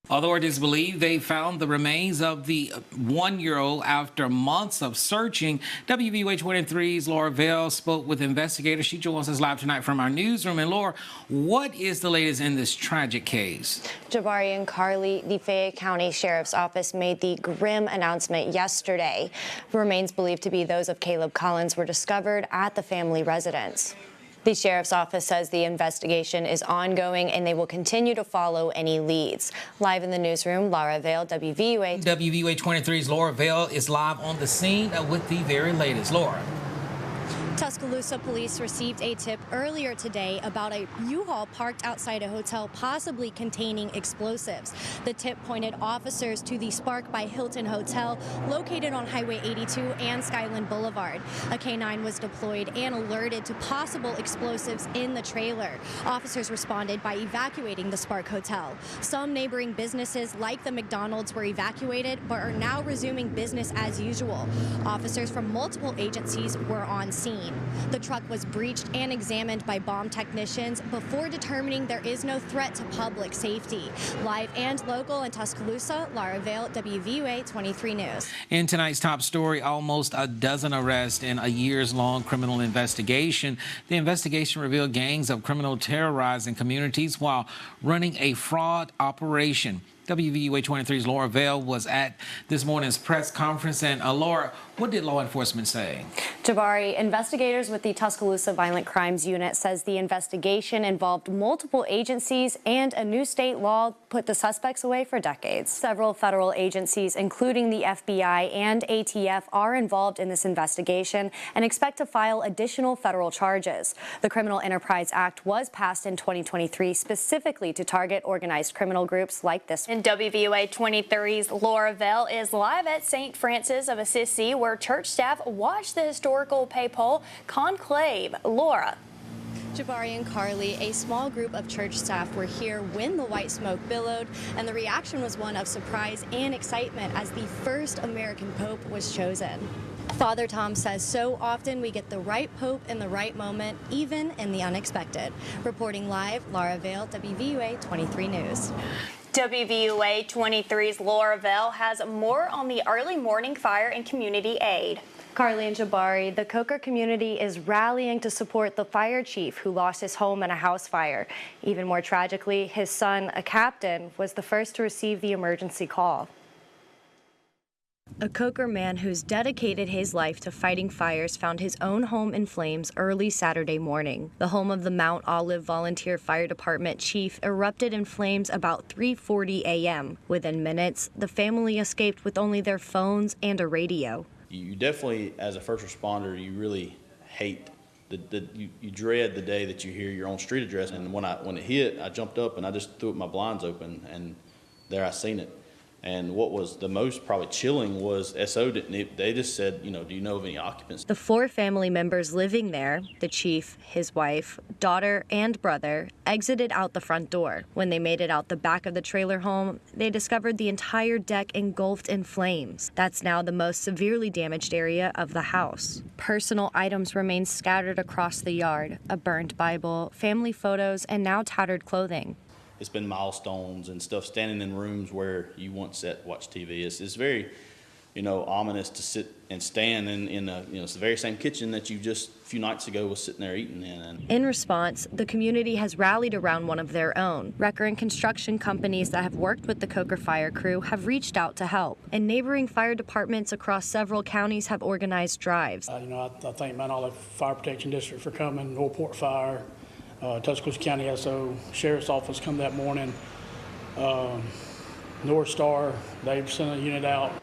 Authorities believe they found the remains of the 1-year-old after months of searching. WVUA 23's Laura Vale spoke with investigators. She joins us live tonight from our newsroom. And Laura, what is the latest in this tragic case? Jabari and Carly, the Fayette County Sheriff's Office made the grim announcement yesterday. The remains believed to be those of Caleb Collins were discovered at the family residence. The Sheriff's Office says the investigation is ongoing and they will continue to follow any leads. Live in the newsroom, Laura Vale, WVUA. WVUA 23's Laura Vale is live on the scene with the very latest. Laura. Tuscaloosa police received a tip earlier today about a U-Haul parked outside a hotel possibly containing explosives. The tip pointed officers to the Spark by Hilton Hotel located on Highway 82 and Skyland Boulevard. A K-9 was deployed and alerted to possible explosives in the trailer. Officers responded by evacuating the Spark Hotel. Some neighboring businesses like the McDonald's were evacuated but are now resuming business as usual. Officers from multiple agencies were on scene. The truck was breached and examined by bomb technicians before determining there is no threat to public safety. Live and local in Tuscaloosa, Laura Vale, WVUA 23 News. In tonight's top story, almost a dozen arrests in a years-long criminal investigation. The investigation revealed gangs of criminals terrorizing communities while running a fraud operation. WVUA 23's Laura Vale was at this morning's press conference. And Laura, what did law enforcement say? Jabari, investigators with the Tuscaloosa Violent Crimes Unit says the investigation involved multiple agencies and a new state law put the suspects away for decades. Several federal agencies, including the FBI and ATF, are involved in this investigation and expect to file additional federal charges. The Criminal Enterprise Act was passed in 2023 specifically to target organized criminal groups like this. And WVUA 23's Laura Vale is live at St. Francis of Assisi, where church staff watched the historical papal conclave. Laura. Jabari and Carly, a small group of church staff were here when the white smoke billowed, and the reaction was one of surprise and excitement as the first American pope was chosen. Father Tom says so often we get the right pope in the right moment, even in the unexpected. Reporting live, Laura Vale, WVUA 23 News. WVUA 23's Laura Vale has more on the early morning fire and community aid. Carly and Jabari, the Coker community is rallying to support the fire chief who lost his home in a house fire. Even more tragically, his son, a captain, was the first to receive the emergency call. A Coker man who's dedicated his life to fighting fires found his own home in flames early Saturday morning. The home of the Mount Olive Volunteer Fire Department chief erupted in flames about 3:40 a.m. Within minutes, the family escaped with only their phones and a radio. You definitely, as a first responder, you really hate you dread the day that you hear your own street address. And when it hit, I jumped up and I just threw my blinds open, and there I seen it. And what was the most probably chilling was SO didn't. They just said, do you know of any occupants? The 4 family members living there, the chief, his wife, daughter, and brother, exited out the front door. When they made it out the back of the trailer home, they discovered the entire deck engulfed in flames. That's now the most severely damaged area of the house. Personal items remain scattered across the yard: a burned Bible, family photos, and now tattered clothing. It's been milestones and stuff, standing in rooms where you once sat watch TV. It's very, ominous to sit and stand in it's the very same kitchen that you just a few nights ago was sitting there eating in. In response, the community has rallied around one of their own. Wrecker and construction companies that have worked with the Coker fire crew have reached out to help, and neighboring fire departments across several counties have organized drives. I thank Mount Olive Fire Protection District for coming, Northport Fire, Tuscaloosa County SO, Sheriff's Office come that morning. North Star, they've sent a unit out.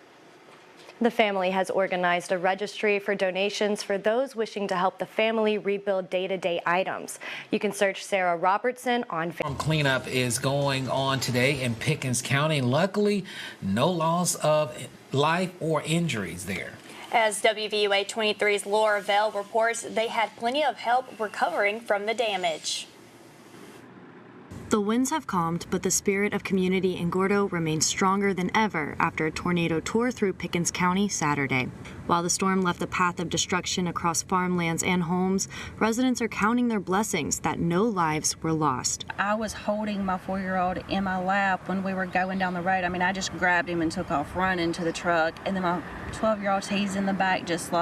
The family has organized a registry for donations for those wishing to help the family rebuild day-to-day items. You can search Sarah Robertson on Facebook. Cleanup is going on today in Pickens County. Luckily, no loss of life or injuries there. As WVUA 23's Laura Vale reports, they had plenty of help recovering from the damage. The winds have calmed, but the spirit of community in Gordo remains stronger than ever after a tornado tore through Pickens County Saturday. While the storm left a path of destruction across farmlands and homes, residents are counting their blessings that no lives were lost. I was holding my 4-year-old in my lap when we were going down the road. I mean, I just grabbed him and took off running to the truck. And then my 12-year-old, he's in the back just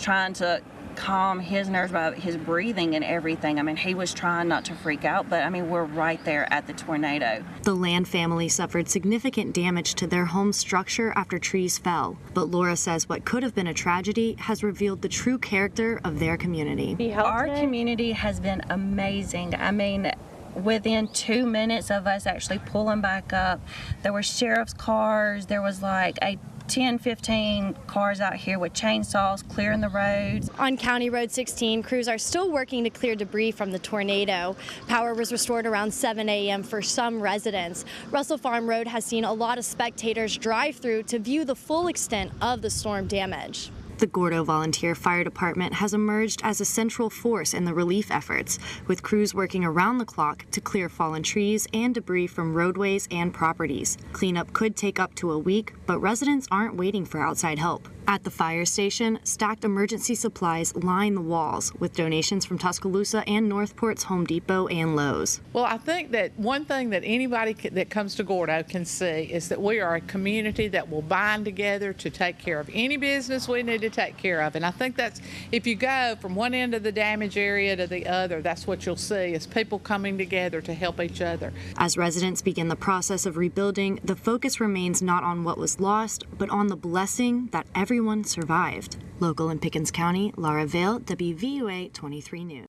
trying to calm his nerves by his breathing and everything. I mean, he was trying not to freak out, but I mean, we're right there at the tornado. The Land family suffered significant damage to their home structure after trees fell. But Laura says what could have been a tragedy has revealed the true character of their community. Our community has been amazing. I mean, within 2 minutes of us actually pulling back up, there were sheriff's cars, there was like 10-15 cars out here with chainsaws clearing the roads. On County Road 16, crews are still working to clear debris from the tornado. Power was restored around 7 a.m. for some residents. Russell Farm Road has seen a lot of spectators drive through to view the full extent of the storm damage. The Gordo Volunteer Fire Department has emerged as a central force in the relief efforts, with crews working around the clock to clear fallen trees and debris from roadways and properties. Cleanup could take up to a week, but residents aren't waiting for outside help. At the fire station, stacked emergency supplies line the walls, with donations from Tuscaloosa and Northport's Home Depot and Lowe's. Well, I think that one thing that anybody that comes to Gordo can see is that we are a community that will bind together to take care of any business we need to take care of. And I think that's, if you go from one end of the damage area to the other, that's what you'll see, is people coming together to help each other. As residents begin the process of rebuilding, the focus remains not on what was lost, but on the blessing that everyone survived. Local in Pickens County, Laura Vale, WVUA 23 News.